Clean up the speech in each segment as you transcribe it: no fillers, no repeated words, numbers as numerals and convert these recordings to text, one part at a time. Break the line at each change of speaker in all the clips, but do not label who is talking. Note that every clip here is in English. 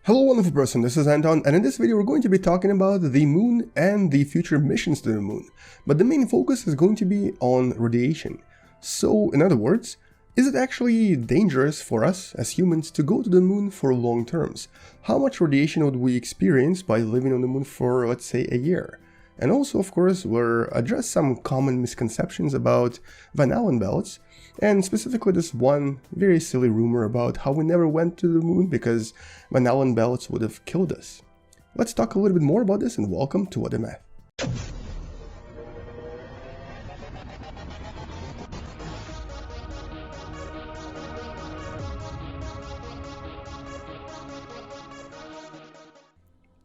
Hello wonderful person, this is Anton, and in this video we're going to be talking about the moon and the future missions to the moon. But the main focus is going to be on radiation. So, in other words, is it actually dangerous for us as humans to go to the moon for long terms? How much radiation would we experience by living on the moon for, let's say, a year? And also, of course, we'll address some common misconceptions about Van Allen belts, and specifically this one very silly rumor about how we never went to the moon because Van Allen belts would have killed us. Let's talk a little bit more about this, and welcome to What the Math.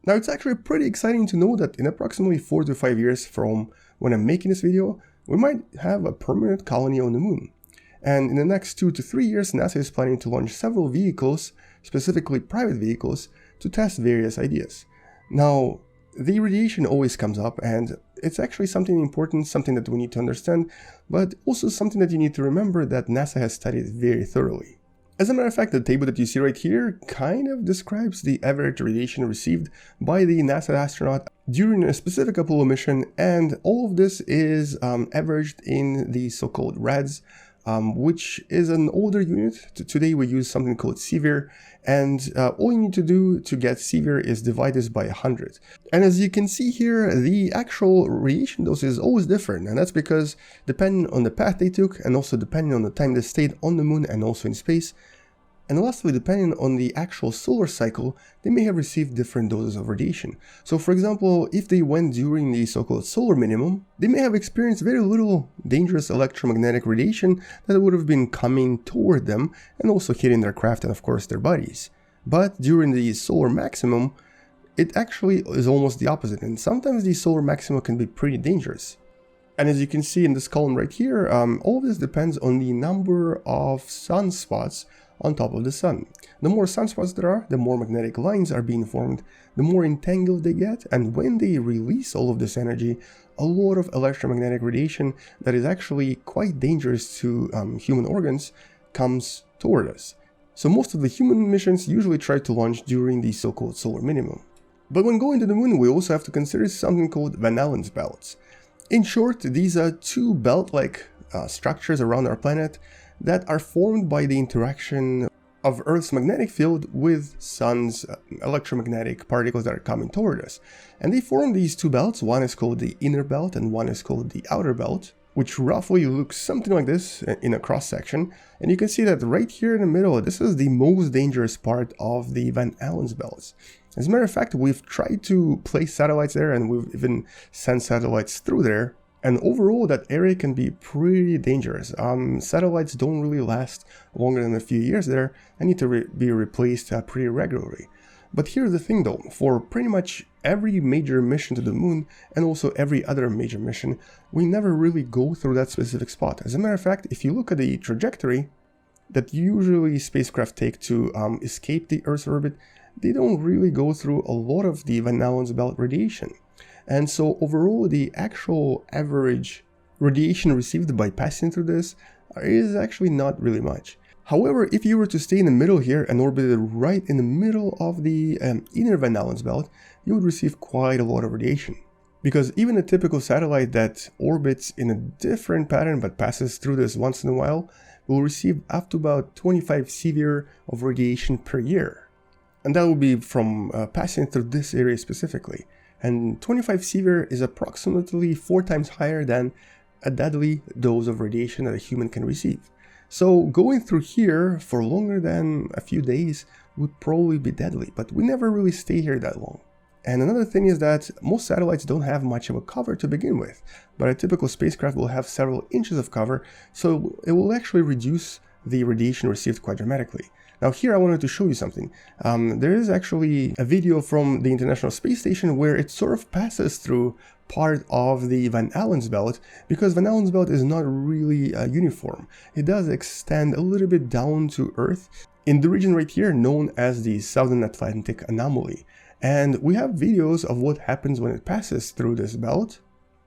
Now, it's actually pretty exciting to know that in approximately 4 to 5 years from when I'm making this video, we might have a permanent colony on the moon. And in the next 2 to 3 years, NASA is planning to launch several vehicles, specifically private vehicles, to test various ideas. Now, the radiation always comes up, and it's actually something important, something that we need to understand, but also something that you need to remember that NASA has studied very thoroughly. As a matter of fact, the table that you see right here kind of describes the average radiation received by the NASA astronaut during a specific Apollo mission, and all of this is averaged in the so-called rads, which is an older unit. Today we use something called severe, and all you need to do to get severe is divide this by 100. And as you can see here, the actual radiation dose is always different, and that's because depending on the path they took, and also depending on the time they stayed on the moon and also in space, and lastly, depending on the actual solar cycle, they may have received different doses of radiation. So for example, if they went during the so-called solar minimum, they may have experienced very little dangerous electromagnetic radiation that would have been coming toward them and also hitting their craft and of course their bodies. But during the solar maximum, it actually is almost the opposite, and sometimes the solar maximum can be pretty dangerous. And as you can see in this column right here, all of this depends on the number of sunspots on top of the sun. The more sunspots there are, the more magnetic lines are being formed, the more entangled they get, and when they release all of this energy, a lot of electromagnetic radiation that is actually quite dangerous to human organs comes toward us. So most of the human missions usually try to launch during the so-called solar minimum. But when going to the moon, we also have to consider something called Van Allen's belts. In short, these are two belt-like structures around our planet that are formed by the interaction of Earth's magnetic field with Sun's electromagnetic particles that are coming toward us. And they form these two belts. One is called the inner belt and one is called the outer belt, which roughly looks something like this in a cross-section. And you can see that right here in the middle, this is the most dangerous part of the Van Allen's belts. As a matter of fact, we've tried to place satellites there, and we've even sent satellites through there. And overall, that area can be pretty dangerous. Satellites don't really last longer than a few years there and need to be replaced pretty regularly. But here's the thing though, for pretty much every major mission to the moon and also every other major mission, we never really go through that specific spot. As a matter of fact, if you look at the trajectory that usually spacecraft take to escape the Earth's orbit, they don't really go through a lot of the Van Allen's belt radiation. And so overall, the actual average radiation received by passing through this is actually not really much. However, if you were to stay in the middle here and orbited right in the middle of the inner Van Allen's belt, you would receive quite a lot of radiation. Because even a typical satellite that orbits in a different pattern but passes through this once in a while will receive up to about 25 severe of radiation per year. And that will be from passing through this area specifically. And 25 severe is approximately 4 times higher than a deadly dose of radiation that a human can receive. So going through here for longer than a few days would probably be deadly, but we never really stay here that long. And another thing is that most satellites don't have much of a cover to begin with, but a typical spacecraft will have several inches of cover, so it will actually reduce the radiation received quite dramatically. Now here I wanted to show you something. There is actually a video from the International Space Station where it sort of passes through part of the Van Allen's belt, because Van Allen's belt is not really uniform. It does extend a little bit down to Earth in the region right here known as the Southern Atlantic Anomaly. And we have videos of what happens when it passes through this belt.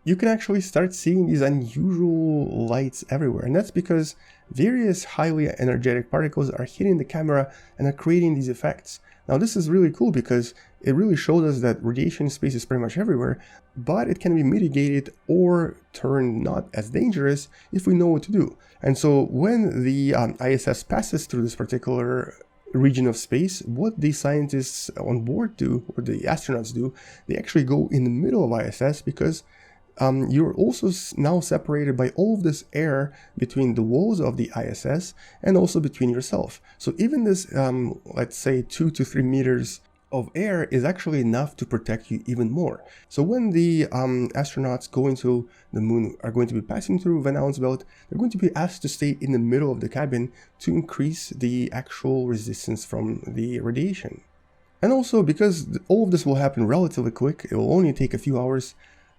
You can actually start seeing these unusual lights everywhere, and that's because various highly energetic particles are hitting the camera and are creating these effects. Now this is really cool because it really showed us that radiation in space is pretty much everywhere, but it can be mitigated or turned not as dangerous if we know what to do. And so when the ISS passes through this particular region of space, what the scientists on board do, or the astronauts do, they actually go in the middle of ISS because you're also now separated by all of this air between the walls of the ISS and also between yourself. So even this, let's say 2 to 3 meters of air is actually enough to protect you even more. So when the astronauts going to the moon are going to be passing through Van Allen's belt, they're going to be asked to stay in the middle of the cabin to increase the actual resistance from the radiation. And also because all of this will happen relatively quick, it will only take a few hours,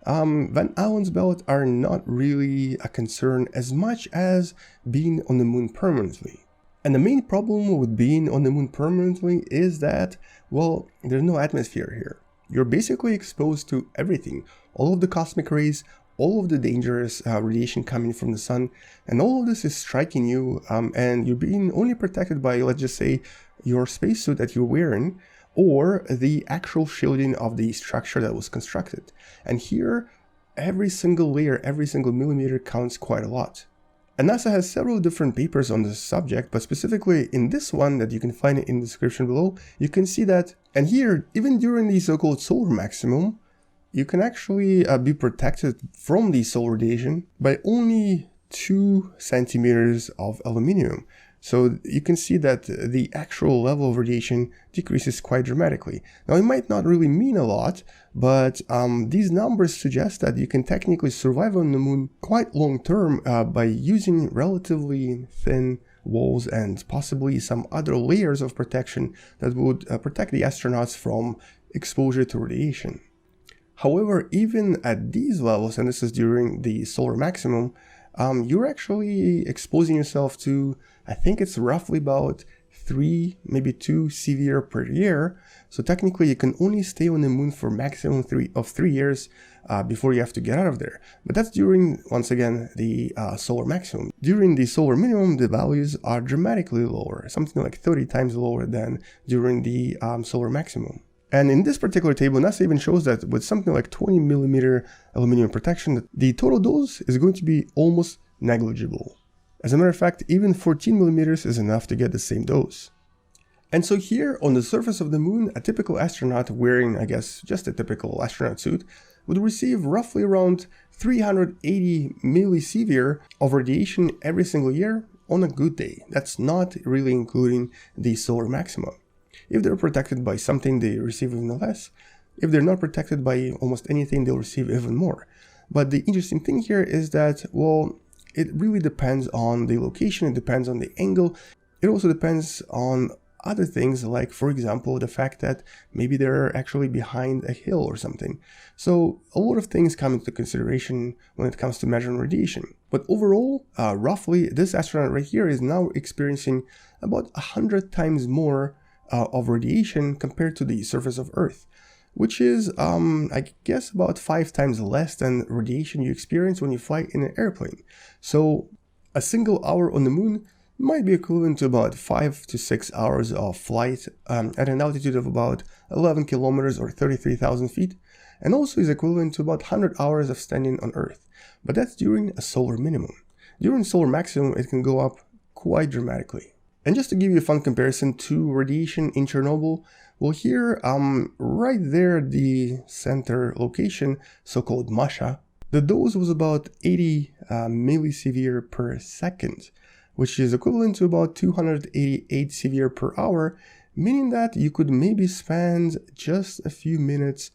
Van Allen's belt are not really a concern as much as being on the moon permanently. And the main problem with being on the moon permanently is that, well, there's no atmosphere here. You're basically exposed to everything, all of the cosmic rays, all of the dangerous radiation coming from the sun, and all of this is striking you, and you're being only protected by, let's just say, your spacesuit that you're wearing, or the actual shielding of the structure that was constructed. And here, every single layer, every single millimeter counts quite a lot. And NASA has several different papers on this subject, but specifically in this one that you can find in the description below, you can see that, and here, even during the so-called solar maximum, you can actually be protected from the solar radiation by only 2 centimeters of aluminum. So you can see that the actual level of radiation decreases quite dramatically. Now it might not really mean a lot, but these numbers suggest that you can technically survive on the moon quite long term by using relatively thin walls and possibly some other layers of protection that would protect the astronauts from exposure to radiation. However, even at these levels, and this is during the solar maximum, you're actually exposing yourself to, I think it's roughly about 3, maybe 2 severe per year. So technically you can only stay on the moon for maximum 3 years before you have to get out of there. But that's during, once again, the solar maximum. During the solar minimum, the values are dramatically lower, something like 30 times lower than during the solar maximum. And in this particular table, NASA even shows that with something like 20 millimeter aluminum protection, the total dose is going to be almost negligible. As a matter of fact, even 14 millimeters is enough to get the same dose. And so here on the surface of the moon, a typical astronaut wearing, I guess, just a typical astronaut suit would receive roughly around 380 millisievert of radiation every single year on a good day. That's not really including the solar maximum. If they're protected by something, they receive even less. If they're not protected by almost anything, they'll receive even more. But the interesting thing here is that, well, it really depends on the location, it depends on the angle. It also depends on other things, like, for example, the fact that maybe they're actually behind a hill or something. So a lot of things come into consideration when it comes to measuring radiation. But overall, roughly, this astronaut right here is now experiencing about 100 times more of radiation compared to the surface of Earth, which is, I guess, about 5 times less than radiation you experience when you fly in an airplane. So a single hour on the moon might be equivalent to about 5 to 6 hours of flight at an altitude of about 11 kilometers or 33,000 feet, and also is equivalent to about 100 hours of standing on Earth. But that's during a solar minimum. During solar maximum, it can go up quite dramatically. And just to give you a fun comparison to radiation in Chernobyl, well, here, right there, the center location, so-called Masha, the dose was about 80 millisievert per second, which is equivalent to about 288 sievert per hour, meaning that you could maybe spend just a few minutes,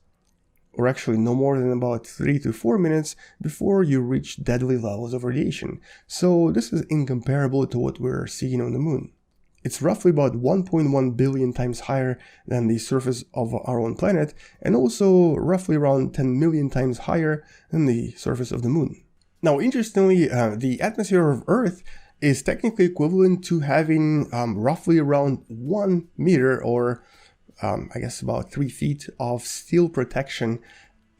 or actually no more than about 3 to 4 minutes before you reach deadly levels of radiation. So this is incomparable to what we're seeing on the moon. It's roughly about 1.1 billion times higher than the surface of our own planet, and also roughly around 10 million times higher than the surface of the moon. Now, interestingly, the atmosphere of Earth is technically equivalent to having roughly around 1 meter, or I guess about 3 feet of steel protection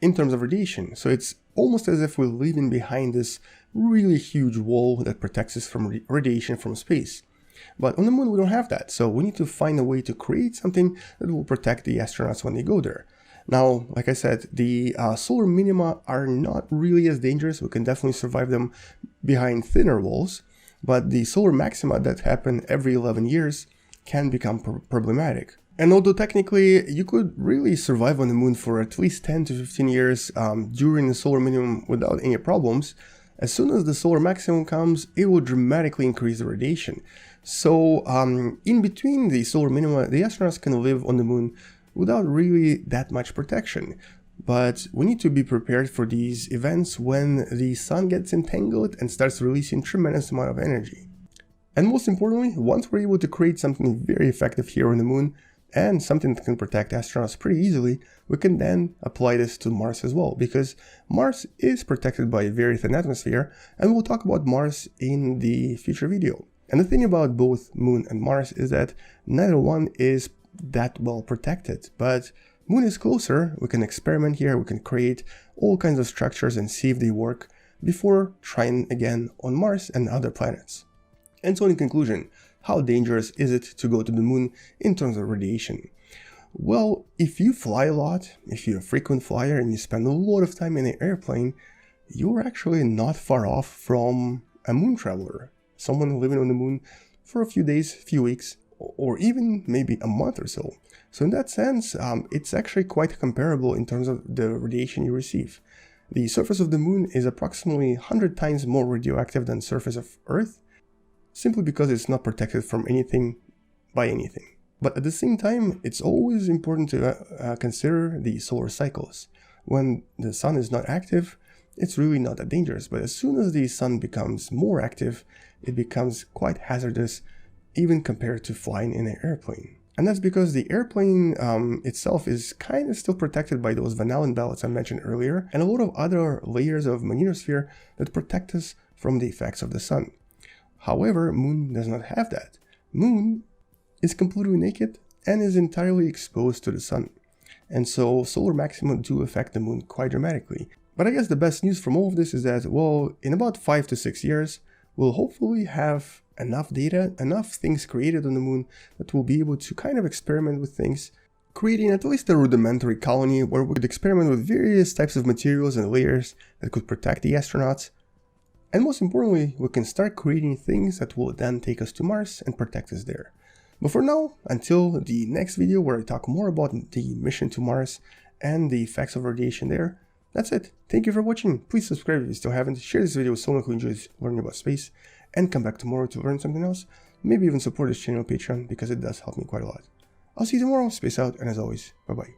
in terms of radiation. So it's almost as if we're leaving behind this really huge wall that protects us from radiation from space. But on the moon we don't have that, so we need to find a way to create something that will protect the astronauts when they go there. Now, like I said, the solar minima are not really as dangerous. We can definitely survive them behind thinner walls, but the solar maxima that happen every 11 years can become problematic. And although technically you could really survive on the moon for at least 10 to 15 years during the solar minimum without any problems, as soon as the solar maximum comes, it will dramatically increase the radiation. So in between the solar minima, the astronauts can live on the moon without really that much protection. But we need to be prepared for these events when the sun gets entangled and starts releasing tremendous amount of energy. And most importantly, once we're able to create something very effective here on the moon, and something that can protect astronauts pretty easily, we can then apply this to Mars as well, because Mars is protected by a very thin atmosphere, and we'll talk about Mars in the future video. And the thing about both Moon and Mars is that neither one is that well protected, but Moon is closer. We can experiment here, we can create all kinds of structures and see if they work before trying again on Mars and other planets. And so in conclusion, how dangerous is it to go to the moon in terms of radiation? Well, if you fly a lot, if you're a frequent flyer and you spend a lot of time in an airplane, you're actually not far off from a moon traveler, someone living on the moon for a few days, few weeks, or even maybe a month or so. So in that sense, it's actually quite comparable in terms of the radiation you receive. The surface of the moon is approximately 100 times more radioactive than the surface of Earth, simply because it's not protected from anything by anything. But at the same time, it's always important to consider the solar cycles. When the sun is not active, it's really not that dangerous, but as soon as the sun becomes more active, it becomes quite hazardous, even compared to flying in an airplane. And that's because the airplane itself is kind of still protected by those vanillin belts I mentioned earlier, and a lot of other layers of magnetosphere that protect us from the effects of the sun. However, Moon does not have that. Moon is completely naked and is entirely exposed to the sun. And so solar maxima do affect the moon quite dramatically. But I guess the best news from all of this is that, well, in about 5 to 6 years, we'll hopefully have enough data, enough things created on the moon that we'll be able to kind of experiment with things, creating at least a rudimentary colony where we could experiment with various types of materials and layers that could protect the astronauts. And most importantly, we can start creating things that will then take us to Mars and protect us there. But for now, until the next video where I talk more about the mission to Mars and the effects of radiation there, that's it. Thank you for watching. Please subscribe if you still haven't, share this video with someone who enjoys learning about space, and come back tomorrow to learn something else. Maybe even support this channel on Patreon because it does help me quite a lot. I'll see you tomorrow, space out, and as always, bye bye.